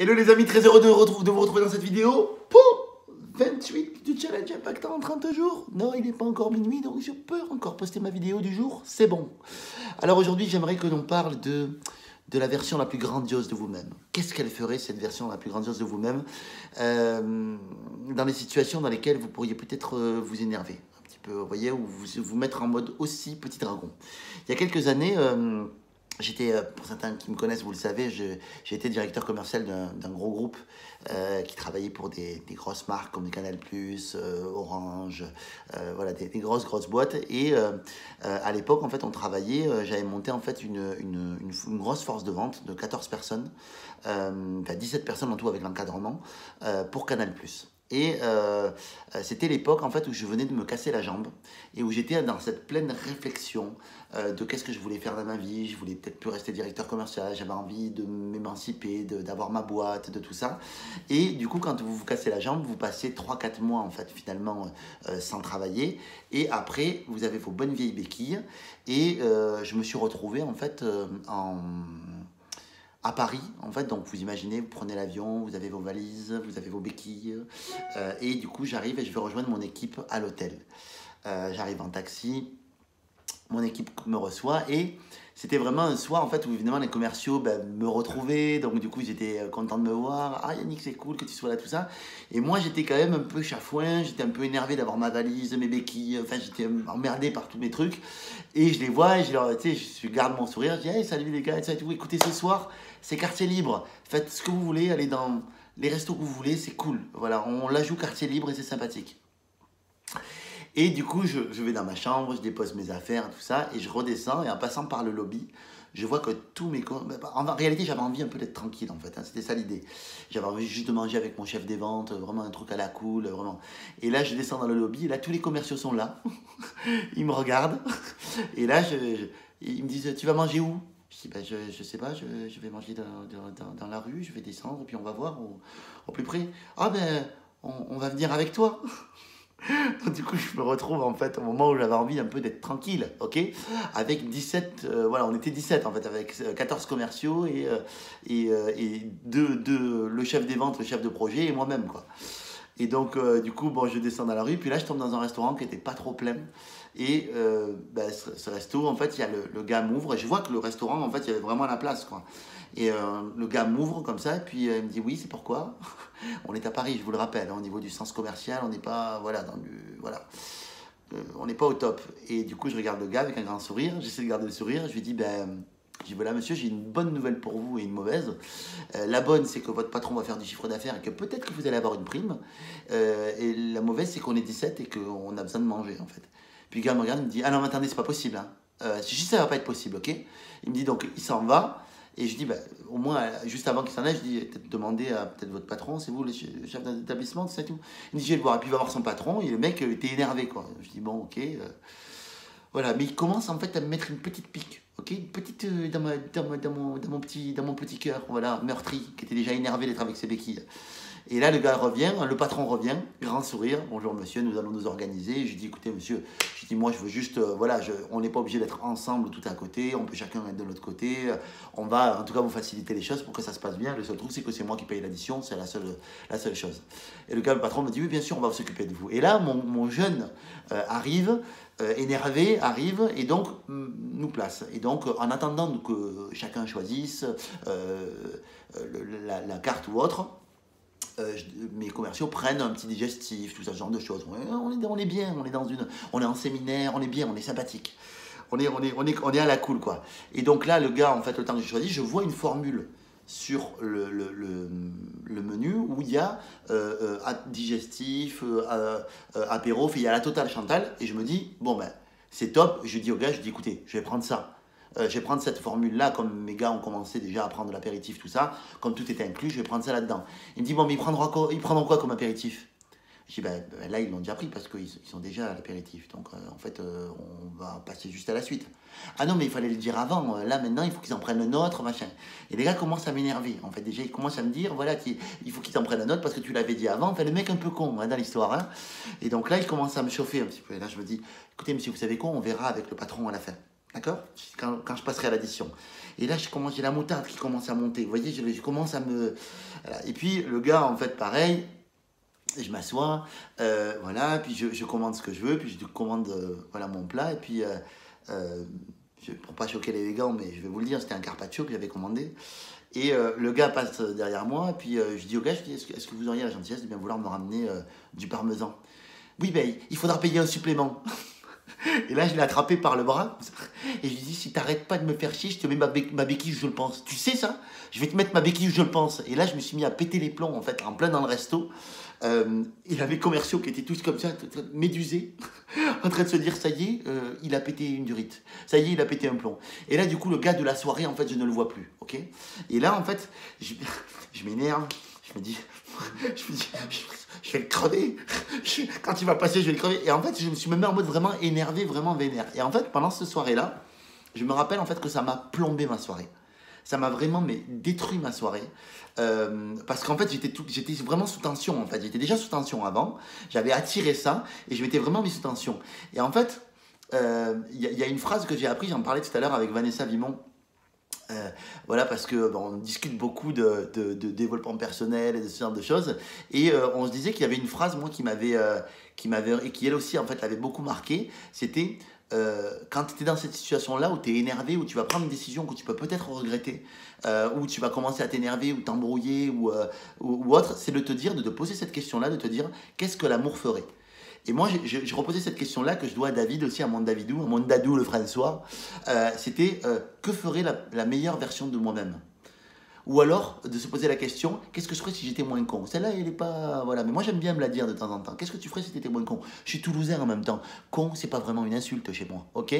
Hello les amis, très heureux de vous retrouver dans cette vidéo pour 28 du challenge impactant en 30 jours. Non, il n'est pas encore minuit, donc je peux encore poster ma vidéo du jour, c'est bon. Alors aujourd'hui, j'aimerais que l'on parle de la version la plus grandiose de vous-même. Qu'est-ce qu'elle ferait, cette version la plus grandiose de vous-même, dans les situations dans lesquelles vous pourriez peut-être vous énerver un petit peu, vous voyez, ou vous mettre en mode aussi petit dragon. Il y a quelques années... J'étais, pour certains qui me connaissent, vous le savez, j'ai été directeur commercial d'un gros groupe qui travaillait pour des grosses marques comme Canal+, Orange, voilà, des grosses boîtes. Et à l'époque, en fait, on travaillait, j'avais monté en fait une grosse force de vente de 14 personnes, enfin 17 personnes en tout avec l'encadrement, pour Canal+. Et c'était l'époque en fait où je venais de me casser la jambe et où j'étais dans cette pleine réflexion de qu'est-ce que je voulais faire dans ma vie. Je voulais peut-être plus rester directeur commercial, j'avais envie de m'émanciper, d'avoir ma boîte, de tout ça. Et du coup, quand vous vous cassez la jambe, vous passez 3-4 mois en fait finalement sans travailler. Et après, vous avez vos bonnes vieilles béquilles. Et je me suis retrouvé en fait à Paris, en fait, donc vous imaginez, vous prenez l'avion, vous avez vos valises, vous avez vos béquilles, et du coup j'arrive et je vais rejoindre mon équipe à l'hôtel. J'arrive en taxi, mon équipe me reçoit et c'était vraiment un soir en fait où évidemment les commerciaux me retrouvaient, donc du coup ils étaient contents de me voir. Ah Yannick, c'est cool que tu sois là, tout ça. Et moi j'étais quand même un peu chafouin, j'étais un peu énervé d'avoir ma valise, mes béquilles, enfin j'étais emmerdé par tous mes trucs. Et je les vois et je leur, tu sais, je garde mon sourire, je dis hey, salut les gars, et tout. Écoutez, ce soir c'est quartier libre, faites ce que vous voulez, allez dans les restos que vous voulez, c'est cool. Voilà, on la joue quartier libre et c'est sympathique. Et du coup, je vais dans ma chambre, je dépose mes affaires, tout ça, et je redescends, et en passant par le lobby, je vois que tous mes... En réalité, j'avais envie un peu d'être tranquille, en fait, hein, c'était ça l'idée. J'avais envie juste de manger avec mon chef des ventes, vraiment un truc à la cool, vraiment. Et là, je descends dans le lobby, et là, tous les commerciaux sont là, ils me regardent, et là, ils me disent, tu vas manger où? Je dis, je sais pas, je vais manger dans la rue, je vais descendre, puis on va voir au plus près. Ah on va venir avec toi. Du coup, je me retrouve en fait au moment où j'avais envie un peu d'être tranquille, ok? Avec 17, voilà, on était 17 en fait, avec 14 commerciaux et le chef des ventes, le chef de projet et moi-même, quoi. Et donc, du coup, bon, je descends dans la rue, puis là, je tombe dans un restaurant qui était pas trop plein. Et ce resto, en fait, il y a le gars m'ouvre, et je vois que le restaurant, en fait, il y avait vraiment la place, quoi. Et le gars m'ouvre comme ça, et puis il me dit oui, c'est pourquoi? On est à Paris, je vous le rappelle, hein, au niveau du sens commercial, on n'est pas, voilà, on n'est pas au top. Et du coup, je regarde le gars avec un grand sourire, j'essaie de garder le sourire, je lui dis, je dis, voilà monsieur, j'ai une bonne nouvelle pour vous et une mauvaise. La bonne, c'est que votre patron va faire du chiffre d'affaires et que peut-être que vous allez avoir une prime. Et la mauvaise, c'est qu'on est 17 et qu'on a besoin de manger, en fait. Puis le gars me regarde, il me dit, ah non, mais attendez, c'est pas possible. Hein. Si ça va pas être possible, ok? Il me dit, donc, il s'en va. Et je dis, au moins, juste avant qu'il s'en aille, je dis, peut-être demander à peut-être votre patron, c'est vous le chef d'établissement, c'est tout. Il me dit, je vais le voir. Et puis il va voir son patron, et le mec était énervé, quoi. Je dis, bon, ok. Voilà, mais il commence en fait à me mettre une petite pique, ok? Une petite dans mon petit cœur, voilà, meurtri, qui était déjà énervé d'être avec ses béquilles. Et là, le gars revient, le patron revient, grand sourire, bonjour monsieur, nous allons nous organiser. Et je dis, écoutez monsieur, je dis, moi je veux juste, voilà, on n'est pas obligé d'être ensemble tout à côté, on peut chacun être de l'autre côté, on va en tout cas vous faciliter les choses pour que ça se passe bien. Le seul truc, c'est que c'est moi qui paye l'addition, c'est la seule chose. Et le gars, le patron me dit, oui, bien sûr, on va s'occuper de vous. Et là, mon jeune arrive, énervé, arrive et donc nous place. Et donc, en attendant que chacun choisisse la carte ou autre, mes commerciaux prennent un petit digestif, tout ça, ce genre de choses. On est bien, on est en séminaire, on est bien, on est sympathique. On est à la cool, quoi. Et donc là, le gars, en fait, le temps que j'ai choisi, je vois une formule sur le menu où il y a digestif, apéro, il y a la totale Chantal. Et je me dis, bon c'est top. Je dis au gars, je dis écoutez, je vais prendre ça. Je vais prendre cette formule-là, comme mes gars ont commencé déjà à prendre l'apéritif, tout ça, comme tout était inclus, je vais prendre ça là-dedans. Il me dit, bon, mais ils prendront quoi comme apéritif? Je dis, là, ils l'ont déjà pris parce qu'ils sont déjà à l'apéritif. Donc, en fait, on va passer juste à la suite. Ah non, mais il fallait le dire avant. Là, maintenant, il faut qu'ils en prennent un autre, machin. Et les gars commencent à m'énerver. En fait, déjà, ils commencent à me dire, voilà, il faut qu'ils en prennent un autre parce que tu l'avais dit avant. Enfin, le mec un peu con hein, dans l'histoire. Hein. Et donc là, ils commencent à me chauffer un petit peu. Et là, je me dis, écoutez, monsieur, vous savez quoi? On verra avec le patron à la fin. D'accord? Quand je passerai à l'addition. Et là, j'ai la moutarde qui commence à monter. Vous voyez, je commence à me... Voilà. Et puis, le gars, en fait, pareil, je m'assois, voilà, puis je commande ce que je veux, puis je commande voilà, mon plat, et puis, pour pas choquer les végans, mais je vais vous le dire, c'était un carpaccio que j'avais commandé. Et le gars passe derrière moi, et puis je dis au gars, est-ce que vous auriez la gentillesse de bien vouloir me ramener du parmesan? Oui, ben, il faudra payer un supplément. Et là, je l'ai attrapé par le bras. Et je lui dis, si t'arrêtes pas de me faire chier, je te mets ma béquille où je le pense. Tu sais ça? Je vais te mettre ma béquille où je le pense. Et là, je me suis mis à péter les plombs, en fait, en plein dans le resto. Il y avait les commerciaux qui étaient tous comme ça, médusés, en train de se dire, ça y est, il a pété une durite. Ça y est, il a pété un plomb. Et là, du coup, le gars de la soirée, en fait, je ne le vois plus. Ok? Et là, en fait, je m'énerve. Je me dis, je vais le crever. Quand il va passer, je vais le crever. Et en fait, je me suis même en mode vraiment énervé, vraiment vénère. Et en fait, pendant cette soirée-là, je me rappelle en fait que ça m'a plombé ma soirée. Ça m'a vraiment détruit ma soirée. Parce qu'en fait, j'étais vraiment sous tension. En fait, j'étais déjà sous tension avant. J'avais attiré ça et je m'étais vraiment mis sous tension. Et en fait, y a une phrase que j'ai appris, j'en parlais tout à l'heure avec Vanessa Vimon. Voilà, parce que on discute beaucoup de développement personnel et de ce genre de choses. Et on se disait qu'il y avait une phrase, moi, et qui elle aussi, en fait, l'avait beaucoup marqué. C'était quand tu es dans cette situation-là où tu es énervé, où tu vas prendre une décision que tu peux peut-être regretter, où tu vas commencer à t'énerver ou t'embrouiller ou autre, c'est de te dire, de te poser cette question-là, de te dire qu'est-ce que l'amour ferait? Et moi, je reposais cette question-là que je dois à David aussi, à mon Davidou, à mon Dadou le François. C'était que ferait la meilleure version de moi-même? Ou alors de se poser la question, qu'est-ce que je ferais si j'étais moins con? Celle-là, elle n'est pas... Voilà, mais moi j'aime bien me la dire de temps en temps. Qu'est-ce que tu ferais si tu étais moins con? Je suis toulousain en même temps. Con, c'est pas vraiment une insulte chez moi, ok?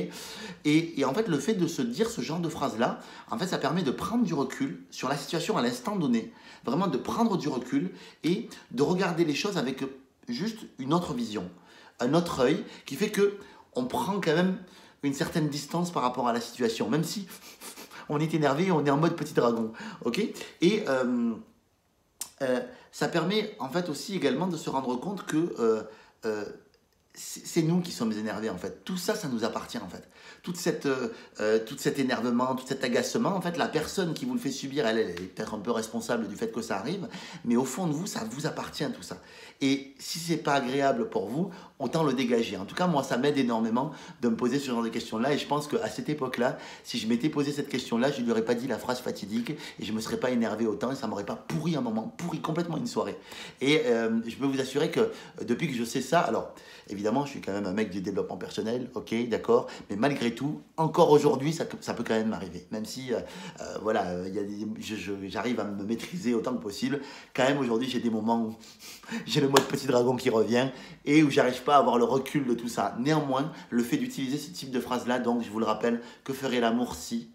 Et en fait, le fait de se dire ce genre de phrase-là, en fait, ça permet de prendre du recul sur la situation à l'instant donné. Vraiment de prendre du recul et de regarder les choses avec juste une autre vision, un autre œil qui fait que on prend quand même une certaine distance par rapport à la situation, même si on est énervé, on est en mode petit dragon, ok? Et ça permet en fait aussi également de se rendre compte que c'est nous qui sommes énervés en fait. Tout ça, ça nous appartient en fait. Tout cet énervement, tout cet agacement, en fait, la personne qui vous le fait subir, elle est peut-être un peu responsable du fait que ça arrive, mais au fond de vous, ça vous appartient tout ça. Et si c'est pas agréable pour vous, autant le dégager. En tout cas, moi, ça m'aide énormément de me poser ce genre de questions-là, et je pense qu'à cette époque-là, si je m'étais posé cette question-là, je ne lui aurais pas dit la phrase fatidique, et je me serais pas énervé autant, et ça m'aurait pas pourri un moment, pourri complètement une soirée. Et je peux vous assurer que depuis que je sais ça, alors évidemment, je suis quand même un mec du développement personnel, ok, d'accord, mais malgré tout, encore aujourd'hui, ça peut quand même m'arriver. Même si, voilà, j'arrive à me maîtriser autant que possible. Quand même, aujourd'hui, j'ai des moments où j'ai le mode petit dragon qui revient et où j'arrive pas à avoir le recul de tout ça. Néanmoins, le fait d'utiliser ce type de phrase-là, donc, je vous le rappelle, que ferait l'amour si...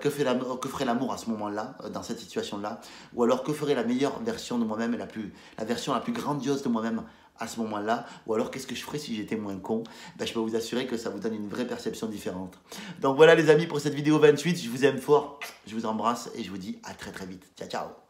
que ferait l'amour à ce moment-là, dans cette situation-là, ou alors que ferait la meilleure version de moi-même, la version la plus grandiose de moi-même à ce moment-là, ou alors qu'est-ce que je ferais si j'étais moins con? Ben, je peux vous assurer que ça vous donne une vraie perception différente. Donc voilà les amis pour cette vidéo 28, je vous aime fort, je vous embrasse et je vous dis à très très vite. Ciao ciao.